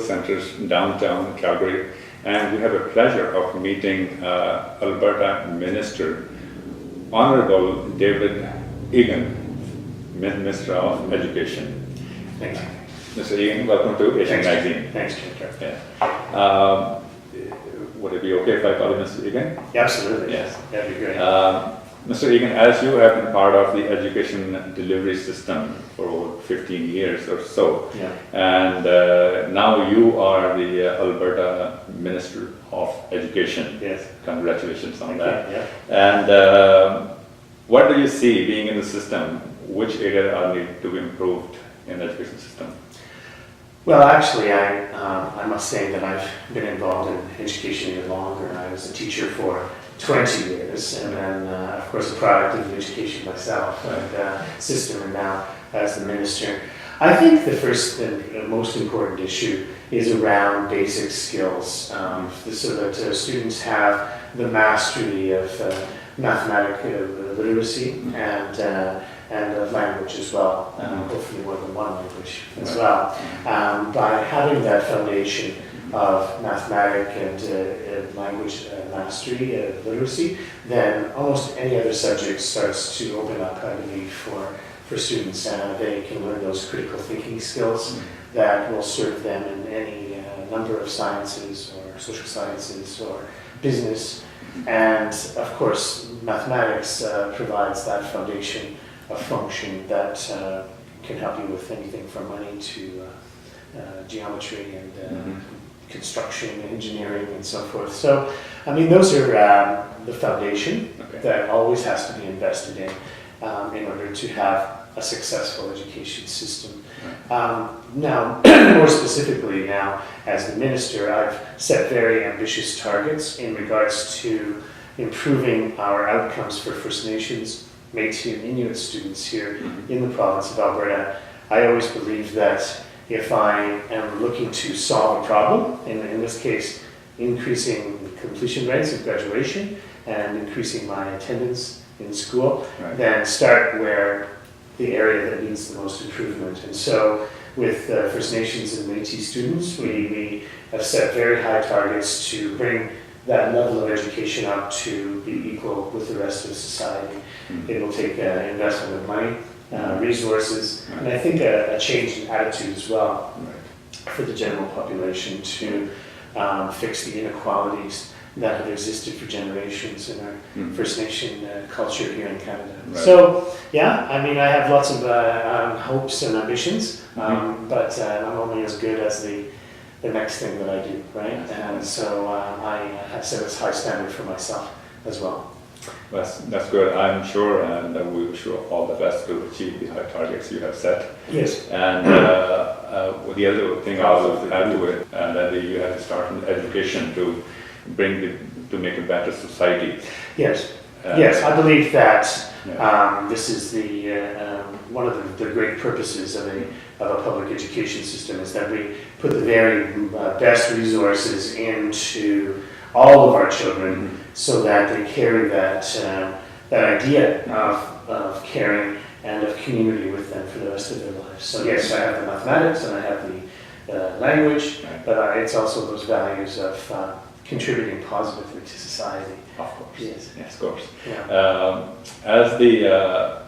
centers downtown Calgary, and we have a pleasure of meeting Alberta Minister, Honourable David Eggen, Minister of Education. Thanks. Mr. Eggen, welcome to Asian Magazine. Thanks, Jagtar. Yeah. Would it be okay if I call you Mr. Eggen? Yeah, absolutely. Yes. That'd be great. Mr. Eggen, as you have been part of the education delivery system for over 15 years or so, Yeah. and now you are the Alberta Minister of Education. Yes. Congratulations on Thank that. you. Yeah. And what do you see being in the system? Which areas are need to be improved in the education system? Well, actually, I must say that I've been involved in education even longer. I was a teacher for 20 years, and then, of course, a product of education myself and system, and now as the minister. I think the first and most important issue is around basic skills, so that students have the mastery of mathematical literacy and of language as well, hopefully more than one language as well. By having that foundation of mathematics and language mastery, literacy, then almost any other subject starts to open up, I believe, for students. They can learn those critical thinking skills that will serve them in any number of sciences or social sciences or business. And of course, mathematics provides that foundation of function that can help you with anything from money to geometry and construction, engineering, and so forth. So, I mean, those are the foundation that always has to be invested in order to have a successful education system. Now, more specifically now, as the minister, I've set very ambitious targets in regards to improving our outcomes for First Nations, Métis and Inuit students here in the province of Alberta. I always believe that if I am looking to solve a problem, in this case, increasing completion rates of graduation and increasing my attendance in school, then start where the area that needs the most improvement. And so with First Nations and Métis students, we have set very high targets to bring that level of education up to be equal with the rest of society. It will take investment of money, resources, and I think a change in attitude as well for the general population to fix the inequalities that have existed for generations in our First Nation culture here in Canada. So, yeah, I mean, I have lots of hopes and ambitions, but I'm only as good as the next thing that I do, right? And so I have set a high standard for myself as well. That's good. I'm sure, and we wish you all the best to achieve the high targets you have set. Yes. And the other thing I will add to it, that you have to start in education to to make a better society. Yes. Yes, I believe that this is one of the great purposes of a public education system, is that we put the very best resources into all of our children so that they carry that idea of caring and of community with them for the rest of their lives. So yes, I have the mathematics and I have the language, but it's also those values of contributing positively to society. Of course. Yes. Yes, of course. Yeah. As the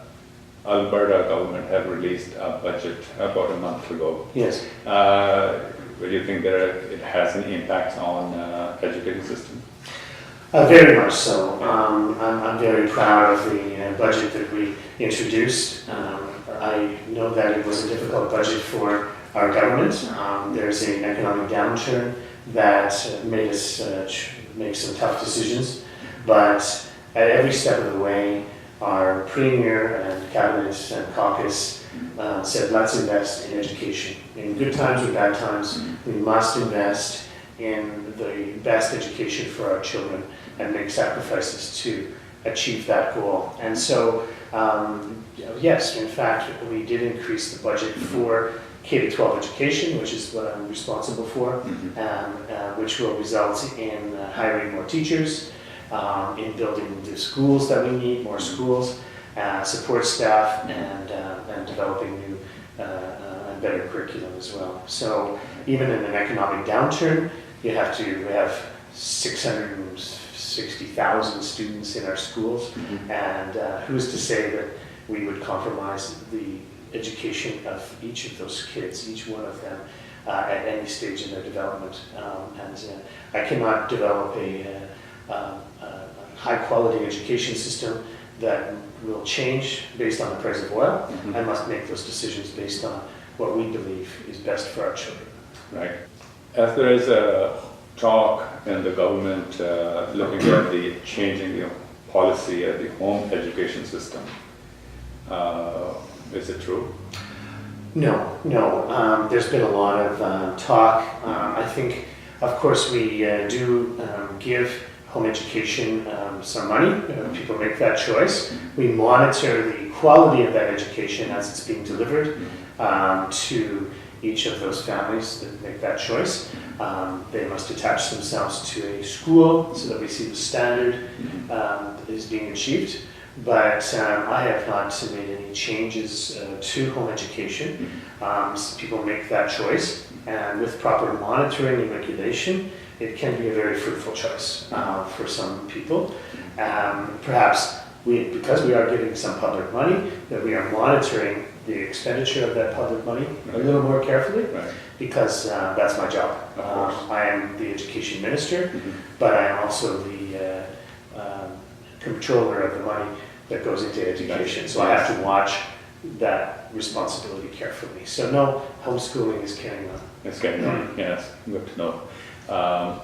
Alberta government have released a budget about a month ago. Yes. Do you think it has an impact on education system? Very much so. I'm very proud of the budget that we introduced. I know that it was a difficult budget for our government. There's an economic downturn that made us make some tough decisions, but at every step of the way, our Premier and Cabinet and Caucus said, let's invest in education. In good times or bad times, we must invest in the best education for our children and make sacrifices to achieve that goal. And so, yes, in fact, we did increase the budget for K-12 education, which is what I'm responsible for, which will result in hiring more teachers, in building the schools that we need, more schools, support staff, and developing new and better curriculum as well. So even in an economic downturn, we have 660,000 students in our schools, and who's to say that we would compromise the education of each of those kids, each one of them, at any stage in their development. I cannot develop a high-quality education system that will change based on the price of oil. I must make those decisions based on what we believe is best for our children. Right. As there is a talk in the government looking at the changing the policy at the home education system, is it true? No. There's been a lot of talk. I think, of course, we do give home education some money. People make that choice. We monitor the quality of that education as it's being delivered to each of those families that make that choice. They must attach themselves to a school so that we see the standard is being achieved. But I have not made any changes to home education. People make that choice, and with proper monitoring and regulation, it can be a very fruitful choice for some people. Perhaps because we are giving some public money, that we are monitoring the expenditure of that public money a little more carefully, because that's my job. I am the education minister, but I am also the controller of the money that goes into education. So I have to watch that responsibility carefully. So no, homeschooling is carrying on. It's carrying on, yes, good to know.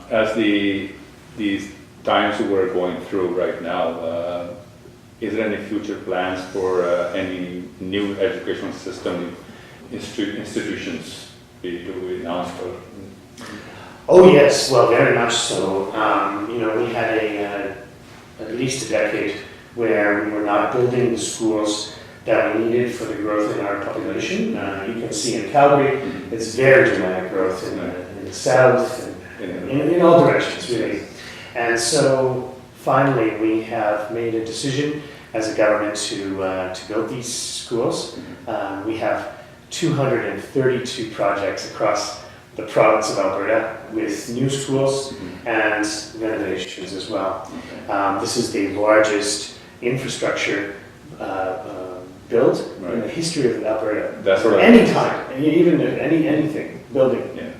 As these times we're going through right now, is there any future plans for any new educational system institutions to be announced? Oh yes, well, very much so. We had at least a decade where we were not building the schools that we needed for the growth in our population. You can see in Calgary, it's very dramatic growth in the south, and in all directions, really. And so finally, we have made a decision as a government to build these schools. We have 232 projects across the province of Alberta with new schools and renovations as well. This is the largest infrastructure build in the history of Alberta. That's what any time, even anything, building. Yeah.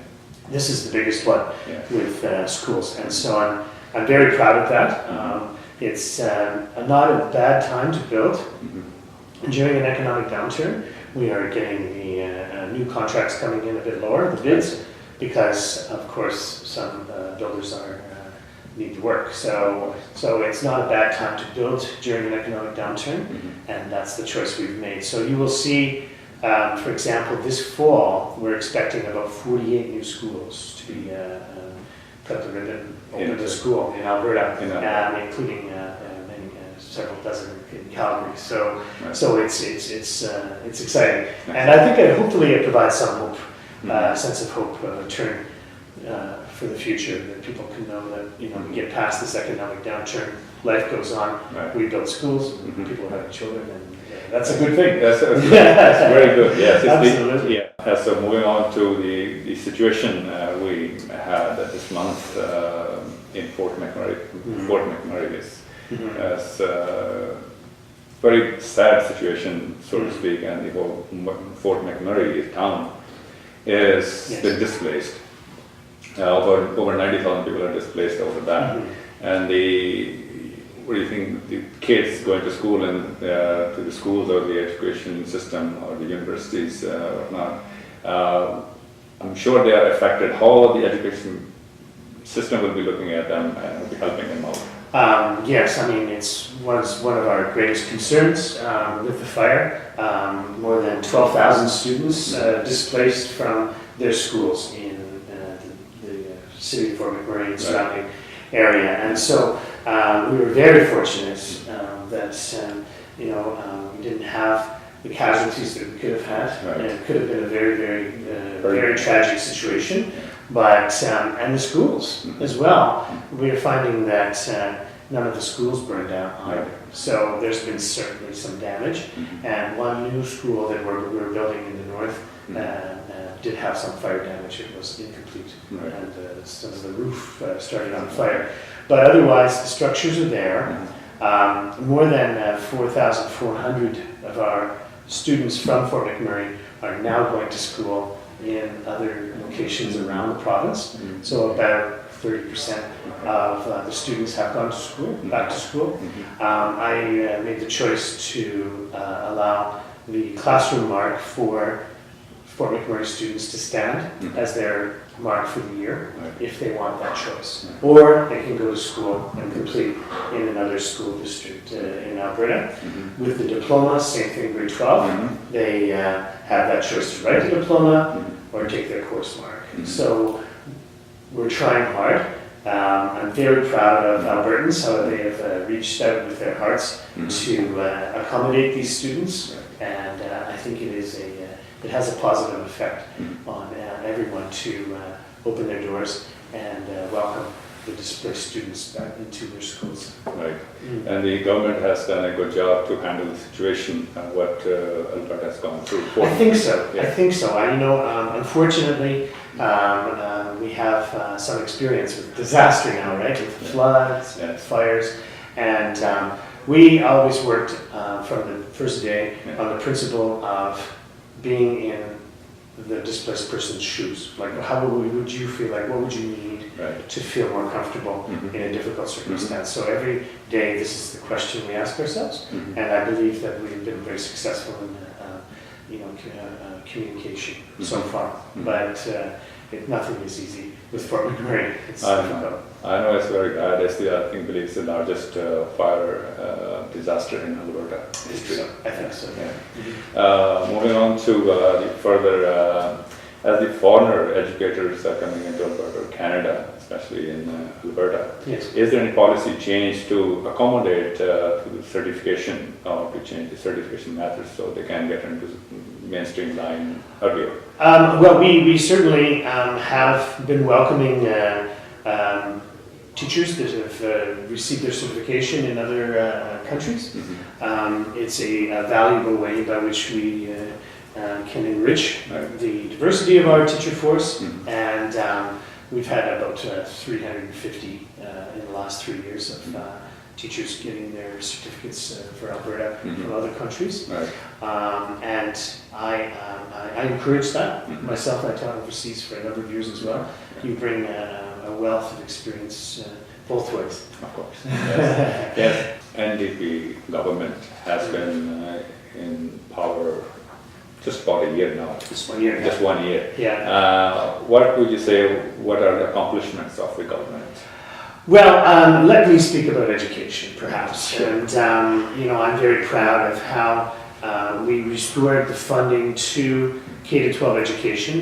This is the biggest one with schools, and so I'm very proud of that. It's not a bad time to build. During an economic downturn, we are getting the new contracts coming in a bit lower, the bids, because of course some builders need to work. So it's not a bad time to build during an economic downturn, and that's the choice we've made. So you will see, for example, this fall, we're expecting about 48 new schools to be cut the ribbon, open the school in Alberta, including several dozen in Calgary. So it's exciting, and I think hopefully it provides some hope, sense of hope, turn for the future, that people can know that we get past this economic downturn, life goes on. We build schools, people have children, and that's a good thing. That's very good. Yes, absolutely. So moving on to the situation we had this month in Fort McMurray. Fort McMurray is very sad situation, so to speak, and the whole Fort McMurray town is been displaced. Over 90,000 people are displaced over that, and what do you think, the kids going to school and to the schools or the education system or the universities or not, I'm sure they are affected. How the education system will be looking at them and will be helping them out? Yes, I mean, was one of our greatest concerns with the fire. More than 12,000 students displaced from their schools in the city of Fort McMurray and surrounding area. And so we were very fortunate that we didn't have the casualties that we could have had, and it could have been a very, very, very tragic situation. But and the schools as well, we are finding that none of the schools burned down either. So there's been certainly some damage, and one new school that we're building in the north did have some fire damage. It was incomplete, Right. and some of the roof started on fire. But otherwise, the structures are there. More than 4,400 of our students from Fort McMurray are now going to school in other locations around the province. So about 30% of the students have gone to school, back to school. I made the choice to allow the classroom mark for Fort McMurray students to stand as their mark for the year, if they want that choice. Or they can go to school and complete in another school district in Alberta. With the diploma, same thing, grade 12, they have that choice to write the diploma or take their course mark. So we're trying hard. I'm very proud of Albertans, how they have reached out with their hearts to accommodate these students, and I think it has a positive effect on everyone to open their doors and welcome the displaced students back into their schools. Right. And the government has done a good job to handle the situation, what Alberta has gone through. I think so. Yeah. I think so. Unfortunately, we have some experience with disaster now, right? With floods and fires. And we always worked from the first day on the principle of being in the displaced person's shoes. Like, how would you feel? Like, what would you need to feel more comfortable in a difficult circumstance? So every day, this is the question we ask ourselves, and I believe that we've been very successful in communication so far. But nothing is easy with Fort McMurray. It's difficult. I know it's very bad. I think it's the largest fire disaster in Alberta history. I think so. Yeah. Moving on to the further, as the foreigner educators are coming into Alberta or Canada, especially in Alberta, is there any policy change to accommodate to the certification or to change the certification methods so they can get into mainstream line earlier? Well, we certainly have been welcoming teachers that have received their certification in other countries. It's a valuable way by which we can enrich the diversity of our teacher force, and we've had about 350 in the last 3 years of teachers getting their certificates for Alberta from other countries. And I encourage that. Myself, I taught overseas for a number of years as well. You bring a wealth of experience both ways. Of course. Yes. NDP government has been in power just about a year now. Just 1 year. Just 1 year. Yeah. What would you say, what are the accomplishments of the government? Well, let me speak about education, perhaps. And, I'm very proud of how we restored the funding to K-12 education.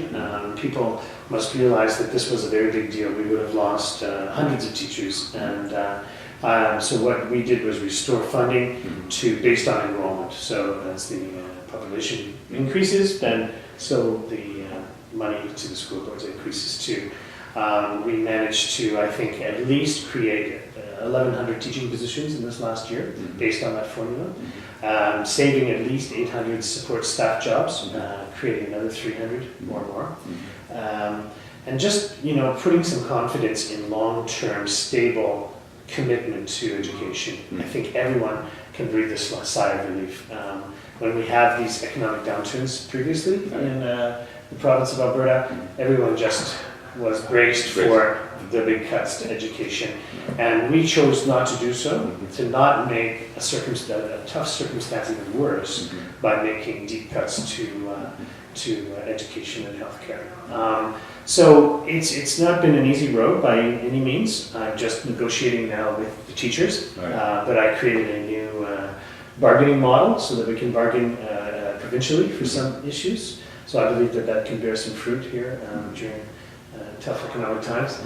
People must realize that this was a very big deal. We would have lost hundreds of teachers. And so what we did was restore funding to based on enrollment. So as the population increases, then so the money to the school boards increases too. We managed to, I think, at least create 1,100 teaching positions in this last year based on that formula, saving at least 800 support staff jobs, creating another 300 or more, and just putting some confidence in long-term, stable commitment to education. I think everyone can breathe a sigh of relief. When we have these economic downturns previously in the province of Alberta, everyone just was braced for the big cuts to education. And we chose not to do so, to not make a tough circumstance even worse by making deep cuts to education and healthcare. So it's not been an easy road by any means. I'm just negotiating now with the teachers, but I created a new bargaining model so that we can bargain provincially for some issues. So I believe that can bear some fruit here during tough economic times.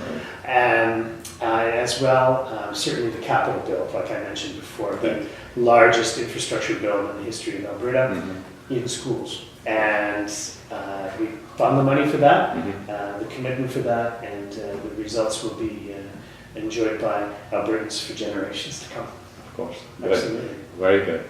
And as well, certainly the capital bill, like I mentioned before, the largest infrastructure bill in the history of Alberta in schools. And we found the money for that, the commitment for that, and the results will be enjoyed by Albertans for generations to come. Of course. Absolutely. Very good.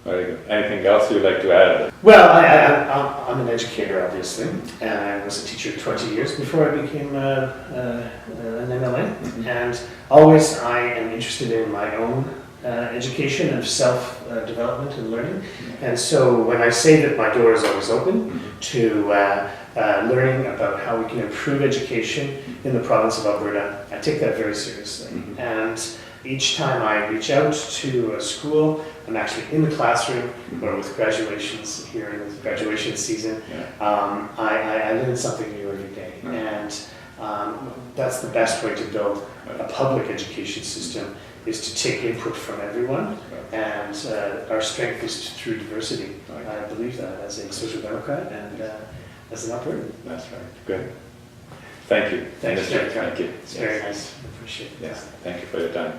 Very good. Anything else you'd like to add? Well, I'm an educator, obviously, and I was a teacher 20 years before I became an MLA. And always I am interested in my own education and self-development and learning. And so when I say that my door is always open to learning about how we can improve education in the province of Alberta, I take that very seriously. And each time I reach out to a school, I'm actually in the classroom or with graduations here in the graduation season. I learn something new every day. And that's the best way to build a public education system, is to take input from everyone. And our strength is through diversity. I believe that as a social democrat and as an Albertan. That's right. Good. Thank you. Thanks, Minister. Jagtar. Thank you. It's very nice. I appreciate it. Yes. Thank you for your time.